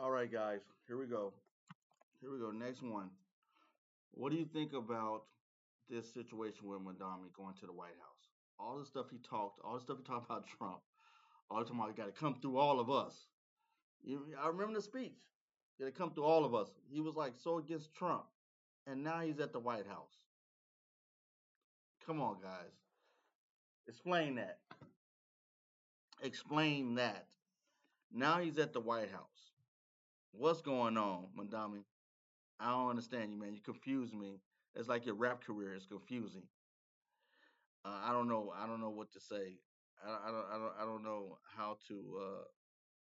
All right, guys, here we go. Here we go. Next one. What do you think about this situation with Madami going to the White House? All the stuff he talked about Trump, all the time about got to come through all of us. I remember the speech. Got to come through all of us. He was like so against Trump, and now he's at the White House. Come on, guys, explain that. Explain that. Now he's at the White House. What's going on, Madami? I don't understand you, man. You confuse me. It's like your rap career is confusing. I don't know. I don't know what to say. I don't know how to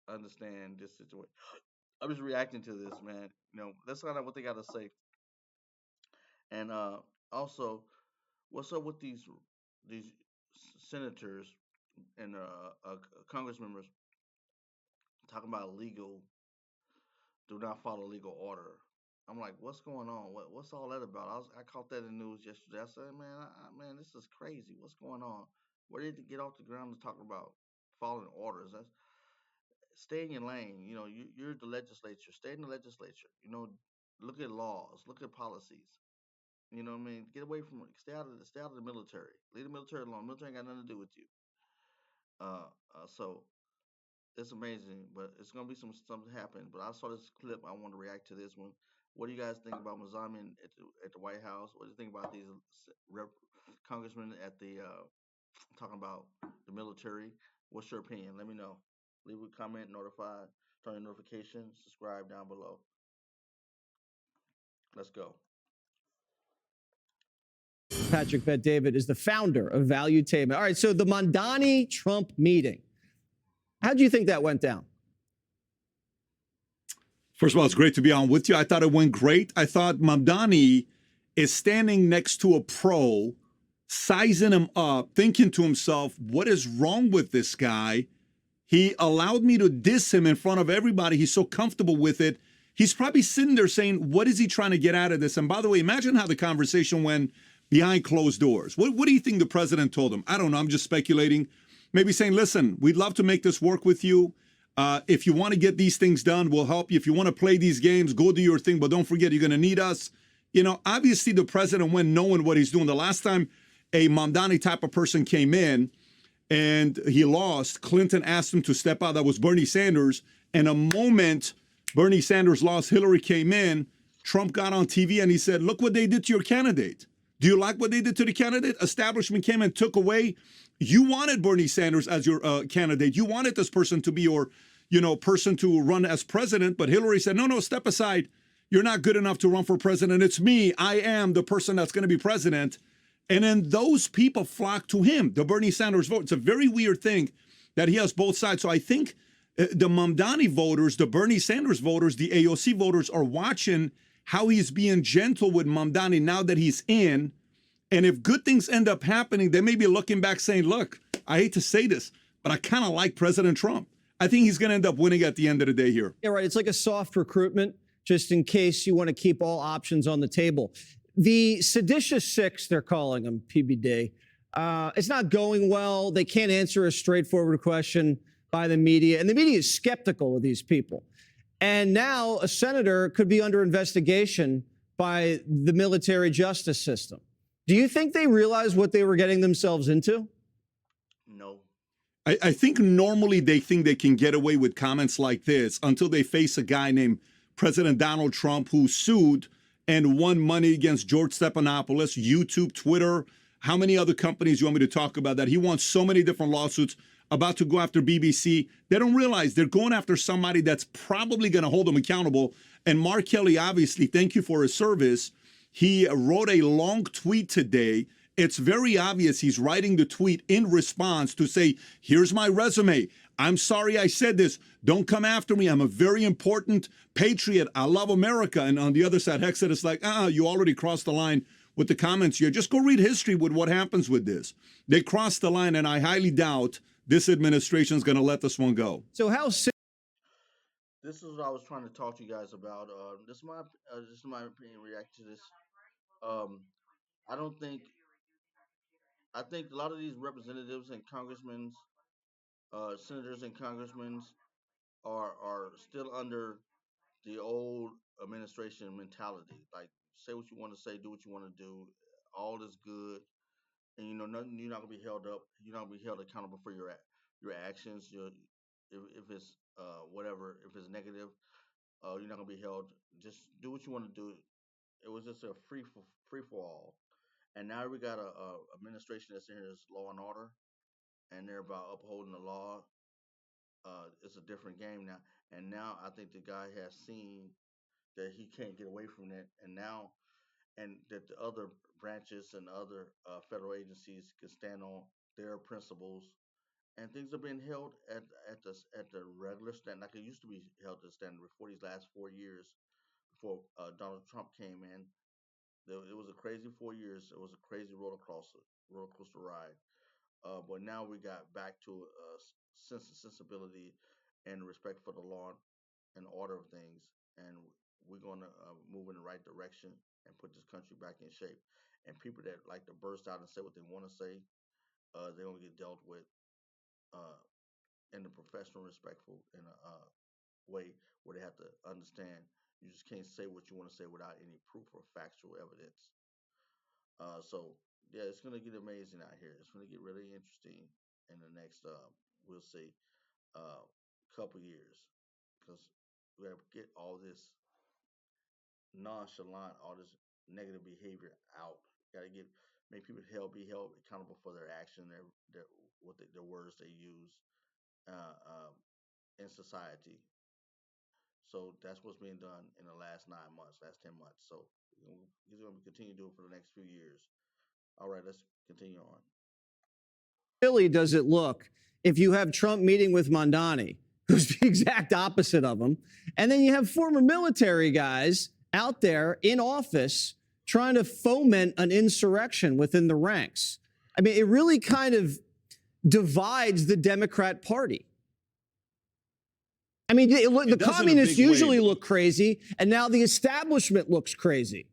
understand this situation. I'm just reacting to this, man. Let's find out what they got to say. And also, what's up with these senators and Congress members talking about legal, do not follow legal order? I'm like, what's going on? What's all that about? I caught that in the news yesterday. I said, man, man, this is crazy. What's going on? Where did it get off the ground to talk about following orders? Stay in your lane. You're the legislature. Stay in the legislature. Look at laws. Look at policies. You know what I mean? Get away from it. Stay out of the military. Leave the military alone. Military ain't got nothing to do with you. So it's amazing, but it's gonna be something happen. But I saw this clip. I want to react to this one. What do you guys think about Mazamin at the White House? What do you think about these congressmen at the talking about the military? What's your opinion? Let me know. Leave a comment, notify, turn on notifications, subscribe down below. Let's go. Patrick Bet David is the founder of Valuetainment. All right, so the Mondani Trump meeting. How do you think that went down? First of all, it's great to be on with you. I thought it went great. I thought Mamdani is standing next to a pro, sizing him up, thinking to himself, what is wrong with this guy? He allowed me to diss him in front of everybody. He's so comfortable with it. He's probably sitting there saying, what is he trying to get out of this? And by the way, imagine how the conversation went behind closed doors. What do you think the president told him? I don't know. I'm just speculating. Maybe saying, listen, we'd love to make this work with you. If you want to get these things done, we'll help you. If you want to play these games, go do your thing. But don't forget, you're going to need us. Obviously, the president went knowing what he's doing. The last time a Mamdani type of person came in and he lost, Clinton asked him to step out. That was Bernie Sanders. And a moment Bernie Sanders lost, Hillary came in. Trump got on TV and he said, look what they did to your candidate. Do you like what they did to the candidate? Establishment came and took away. You wanted Bernie Sanders as your candidate. You wanted this person to be your, person to run as president. But Hillary said, no, step aside. You're not good enough to run for president. It's me. I am the person that's going to be president. And then those people flock to him, the Bernie Sanders vote. It's a very weird thing that he has both sides. So I think the Mamdani voters, the Bernie Sanders voters, the AOC voters are watching how he's being gentle with Mamdani now that he's in. And if good things end up happening, they may be looking back saying, look, I hate to say this, but I kind of like President Trump. I think he's going to end up winning at the end of the day here. Yeah, right. It's like a soft recruitment, just in case you want to keep all options on the table. The seditious six, they're calling them, PBD, it's not going well. They can't answer a straightforward question by the media. And the media is skeptical of these people. And now a senator could be under investigation by the military justice system. Do you think they realized what they were getting themselves into? No. I think normally they think they can get away with comments like this until they face a guy named President Donald Trump who sued and won money against George Stephanopoulos, YouTube, Twitter. How many other companies you want me to talk about that? He won so many different lawsuits about to go after BBC. They don't realize they're going after somebody that's probably going to hold them accountable. And Mark Kelly, obviously, thank you for his service. He wrote a long tweet today. It's very obvious he's writing the tweet in response to say, here's my resume. I'm sorry I said this. Don't come after me. I'm a very important patriot. I love America. And on the other side, Hexet is like, you already crossed the line with the comments here. Just go read history with what happens with this. They crossed the line, and I highly doubt this administration is going to let this one go. So how This is what I was trying to talk to you guys about. This is my opinion. React to this. I don't think. I think a lot of these representatives and congressmen, senators and congressmen, are still under the old administration mentality. Like, say what you want to say, do what you want to do. All is good, and nothing. You're not gonna be held up. You're not gonna be held accountable for your actions. If it's whatever, if it's negative, you're not gonna be held. Just do what you want to do. It was just a free for all. And now we got a administration that's in here that's law and order, and they're about upholding the law. It's a different game now. And now I think the guy has seen that he can't get away from that, and that the other branches and other federal agencies can stand on their principles, and things are being held at the regular standard, like it used to be held to standard before these last 4 years, before Donald Trump came in. It was a crazy 4 years. It was a crazy roller coaster ride. But now we got back to a sensibility and respect for the law and order of things, and we're going to move in the right direction and put this country back in shape. And people that like to burst out and say what they want to say, they're going to get dealt with uh, in a professional, respectful, in a way where they have to understand you just can't say what you want to say without any proof or factual evidence. So yeah, it's gonna get amazing out here. It's gonna get really interesting in the next we'll see uh couple years, because we have to get all this nonchalant, all this negative behavior out. Got to get make people be held accountable for their action, their their words they use uh, um, in society. So that's what's being done in the last 9 months, last 10 months. So he's going to continue doing it for the next few years. All right, let's continue on. Silly does it look if you have Trump meeting with Mondani, who's the exact opposite of him, and then you have former military guys out there in office trying to foment an insurrection within the ranks. I mean, it really kind of divides the Democrat Party. I mean, the communists usually look crazy, and now the establishment looks crazy.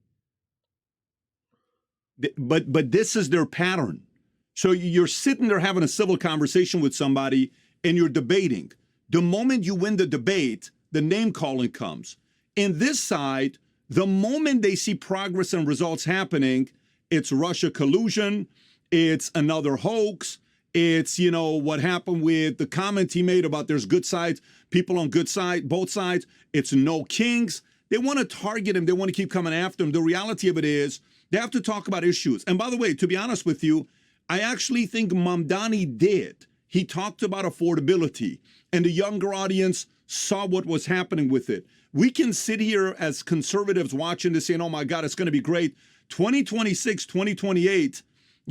But this is their pattern. So you're sitting there having a civil conversation with somebody and you're debating. The moment you win the debate, the name calling comes. In this side, the moment they see progress and results happening, it's Russia collusion, it's another hoax, it's, what happened with the comment he made about there's good sides, people on good side, both sides. It's no kings. They want to target him. They want to keep coming after him. The reality of it is they have to talk about issues. And by the way, to be honest with you, I actually think Mamdani did. He talked about affordability, and the younger audience saw what was happening with it. We can sit here as conservatives watching this saying, oh my God, it's going to be great. 2026, 2028,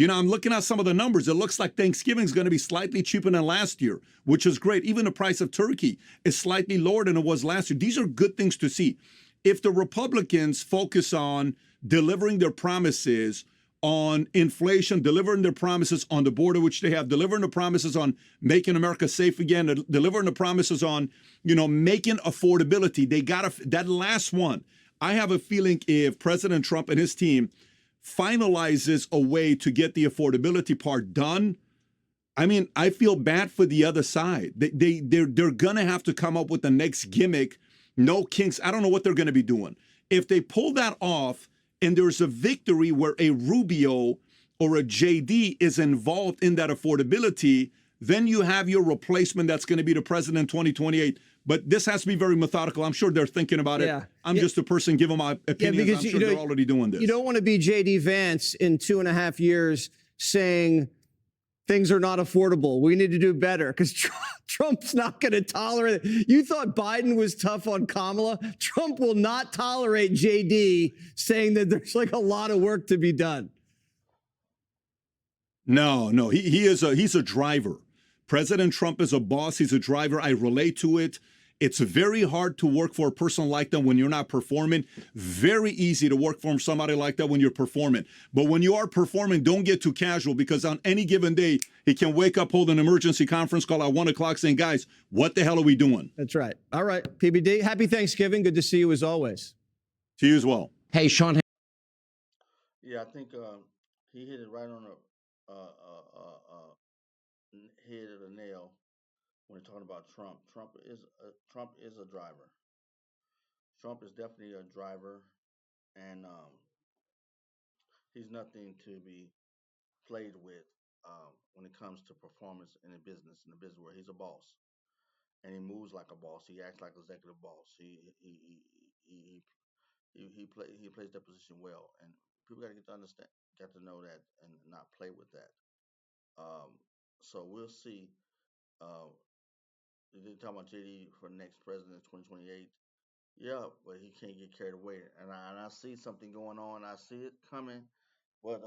I'm looking at some of the numbers. It looks like Thanksgiving is going to be slightly cheaper than last year, which is great. Even the price of turkey is slightly lower than it was last year. These are good things to see. If the Republicans focus on delivering their promises on inflation, delivering their promises on the border, which they have, delivering the promises on making America safe again, delivering the promises on, making affordability. They got that last one. I have a feeling if President Trump and his team finalizes a way to get the affordability part done, I mean, I feel bad for the other side. They're going to have to come up with the next gimmick. No kinks. I don't know what they're going to be doing. If they pull that off, and there's a victory where a Rubio or a JD is involved in that affordability, then you have your replacement that's going to be the president in 2028. But this has to be very methodical. I'm sure they're thinking about it. I'm just a person giving my opinions. Because I'm sure they're already doing this. You don't want to be JD Vance in 2.5 years saying things are not affordable. We need to do better, because Trump's not going to tolerate it. You thought Biden was tough on Kamala. Trump will not tolerate JD saying that there's like a lot of work to be done. No, he's a driver. President Trump is a boss. He's a driver. I relate to it. It's very hard to work for a person like that when you're not performing. Very easy to work for somebody like that when you're performing. But when you are performing, don't get too casual, because on any given day, he can wake up, hold an emergency conference call at 1 o'clock saying, guys, what the hell are we doing? That's right. All right, PBD, happy Thanksgiving. Good to see you as always. To you as well. Hey, Sean. Yeah, I think he hit it right on the head of the nail when you're talking about Trump. Trump is a driver. Trump is definitely a driver, and he's nothing to be played with when it comes to performance in the business world. He's a boss, and he moves like a boss. He acts like executive boss. He he plays that position well, and people got to get to understand, got to know that, and not play with that. Um, so we'll see. Uh, they're talking about JD for next president, 2028. Yeah, but he can't get carried away, and I see something going on. I see it coming, but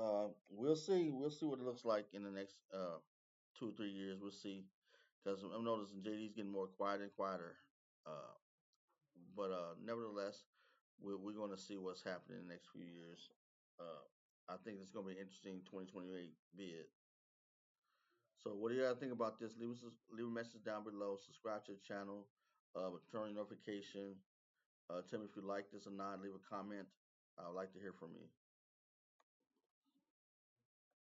we'll see. We'll see what it looks like in the next 2 or 3 years. We'll see, because I'm noticing JD's getting more quiet and quieter. Uh, but nevertheless, we're going to see what's happening in the next few years. I think it's going to be an interesting 2028 bid. So, what do you guys think about this? Leave a message down below. Subscribe to the channel. Turn on your notification. Tell me if you like this or not. Leave a comment. I would like to hear from you.